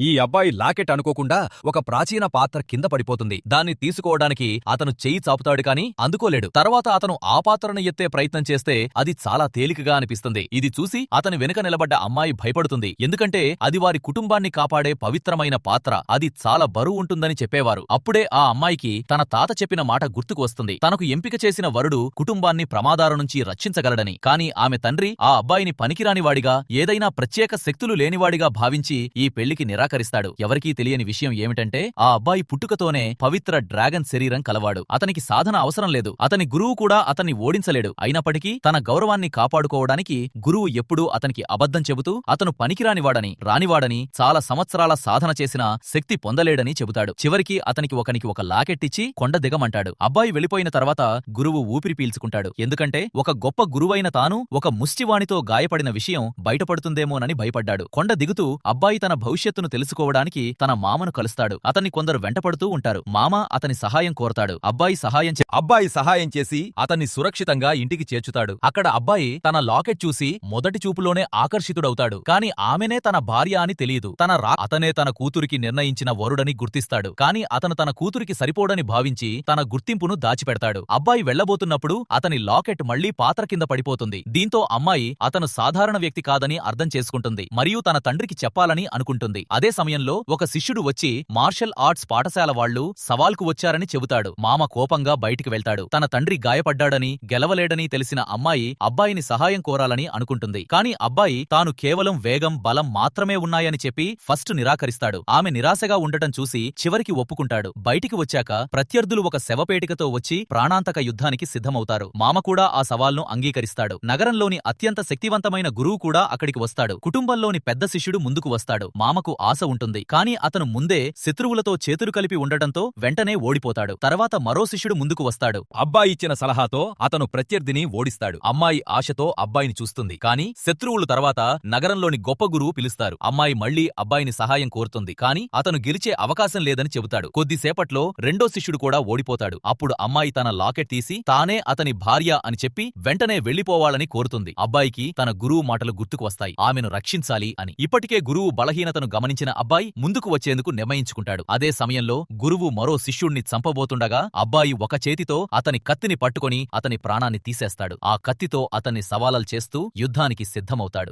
ఈ అబ్బాయి లాకెట్ అనుకోకుండా ఒక ప్రాచీన పాత్ర కింద పడిపోతుంది. దాన్ని తీసుకోవడానికి అతను చెయ్యి చాపుతాడు కాని అందుకోలేడు. తర్వాత అతను ఆ పాత్రను ఎత్తే ప్రయత్నం చేస్తే అది చాలా తేలికగా అనిపిస్తుంది. ఇది చూసి అతని వెనుక నిలబడ్డ అమ్మాయి భయపడుతుంది. ఎందుకంటే అది వారి కుటుంబాన్ని కాపాడే పవిత్రమైన పాత్ర. అది చాలా బరువు ఉంటుందని చెప్పేవారు. అప్పుడే ఆ అమ్మాయికి తన తాత చెప్పిన మాట గుర్తుకు వస్తుంది. తనకు ఎంపిక చేసిన వరుడు కుటుంబాన్ని ప్రమాదాల నుంచి రక్షించగలడని. కాని ఆమె తండ్రి ఆ అబ్బాయిని పనికిరానివాడిగా, ఏదైనా ప్రత్యేక శక్తులు లేనివాడిగా భావించి ఈ పెళ్లికి నిరాకరిస్తాడు. ఎవరికీ తెలియని విషయం ఏమిటంటే ఆ అబ్బాయి పుట్టుకతోనే పవిత్ర డ్రాగన్ శరీరం కలవాడు. అతనికి సాధన అవసరం లేదు. అతని గురువు కూడా అతన్ని ఓడించలేడు. అయినప్పటికీ తన గౌరవాన్ని కాపాడుకోవడానికి గురువు ఎప్పుడూ అతనికి అబద్ధం చెబుతూ అతను పనికిరానివాడని, రానివాడని, చాలా సంవత్సరాల సాధన చేసినా శక్తి పొందలేడని చెబుతాడు. చివరికి అతనికి ఒక లాకెట్టిచ్చి కొండ దిగమంటాడు. అబ్బాయి వెళ్లిపోయిన తర్వాత గురువు ఊపిరి పీల్చుకుంటాడు. ఎందుకంటే ఒక గొప్ప గురువైన తాను ఒక ముష్టివాణితో గాయపడిన విషయం బయటపడుతుందేమోనని భయపడ్డాడు. కొండ దిగుతూ అబ్బాయి తన భవిష్యత్తును తెలుసుకోవడానికి తన మామను కలుస్తాడు. అతన్ని కొందరు వెంటపడుతూ ఉంటారు. మామ అతని సహాయం కోరతాడు. అబ్బాయి సహాయం చేసి అతన్ని సురక్షితంగా ఇంటికి చేర్చుతాడు. అక్కడ అబ్బాయి తన లాకెట్ చూసి మొదటి చూపులోనే ఆకర్షితుడవుతాడు. కాని ఆమెనే తన భార్య అని తెలియదు. అతనే తన కూతురికి నిర్ణయించిన వరుడని గుర్తిస్తాడు. కాని అతను తన కూతురికి సరిపోడని భావించి తన గుర్తింపును దాచిపెడతాడు. అబ్బాయి వెళ్లబోతున్నప్పుడు అతని లాకెట్ మళ్లీ పాత్ర కింద పడిపోతుంది. దీంతో అమ్మాయి అతను సాధారణ వ్యక్తి కాదని అర్థం చేసుకుంటుంది. మరియు తన తండ్రికి చెప్పాలని అనుకుంటుంది. అదే సమయంలో ఒక శిష్యుడు వచ్చి మార్షల్ ఆర్ట్స్ పాఠశాల వాళ్లు సవాల్కు వచ్చారని చెబుతాడు. మామ కోపంగా బయటికి వెళ్తాడు. తన తండ్రి గాయపడ్డాడని, గెలవలేడని తెలిసిన అమ్మాయి అబ్బాయిని సహాయం కోరాలని అనుకుంటుంది. కాని అబ్బాయి తాను కేవలం వేగం, బలం మాత్రమే ఉన్నాయని చెప్పి ఫస్ట్ నిరాకరిస్తాడు. ఆమె నిరాశగా ఉండటం చూసి చివరికి ఒప్పుకుంటాడు. బయటికి వచ్చాక ప్రత్యర్థులు ఒక శవపేటికతో వచ్చి ప్రాణాంతక యుద్ధానికి సిద్ధమవుతారు. మామ కూడా ఆ సవాల్ను అంగీకరిస్తాడు. నగరంలోని అత్యంత శక్తివంతమైన గురువు కూడా అక్కడికి వస్తాడు. కుటుంబంలోని పెద్ద శిష్యుడు ముందుకు వస్తాడు. మామకు ఆశ ఉంటుంది. కాని అతను ముందే శత్రువులతో చేతులు కలిపి ఉండటంతో వెంటనే ఓడిపోతాడు. తర్వాత మరో శిష్యుడు ముందుకు వస్తాడు. అబ్బాయిచ్చిన సలహాతో అతను ప్రత్యర్థిని ఓడిస్తాడు. అమ్మాయి ఆశతో అబ్బాయిని చూస్తుంది. కాని శత్రువులు తర్వాత నగరంలోని గొప్ప గురువు పిలుస్తారు. అమ్మాయి మళ్లీ అబ్బాయిని సహాయం కోరుతుంది. కాని అతను గెలిచే అవకాశం లేదని చెబుతాడు. కొద్దిసేపట్లో రెండో శిష్యుడు కూడా ఓడిపోతాడు. అప్పుడు అమ్మాయి తన లాకెట్ తీసి తానే అతని భార్య అని చెప్పి వెంటనే వెళ్లిపోవాలని కోరుతుంది. అబ్బాయికి తన గురువు మాటలు గుర్తుకు వస్తాయి. ఆమెను రక్షించాలి అని. ఇప్పటికే గురువు బలహీనతను గమనించిన అబ్బాయి ముందుకు వచ్చేందుకు నిర్ణయించుకుంటాడు. అదే సమయంలో గురువు మరో శిష్యుణ్ణి చంపబోతుండగా అబ్బాయి ఒక చేతితో అతని కత్తిని పట్టుకొని అతని ప్రాణాన్ని తీసేస్తాడు. ఆ కత్తితో అతన్ని సవాలలు చేస్తూ యుద్ధానికి సిద్ధమవుతాడు.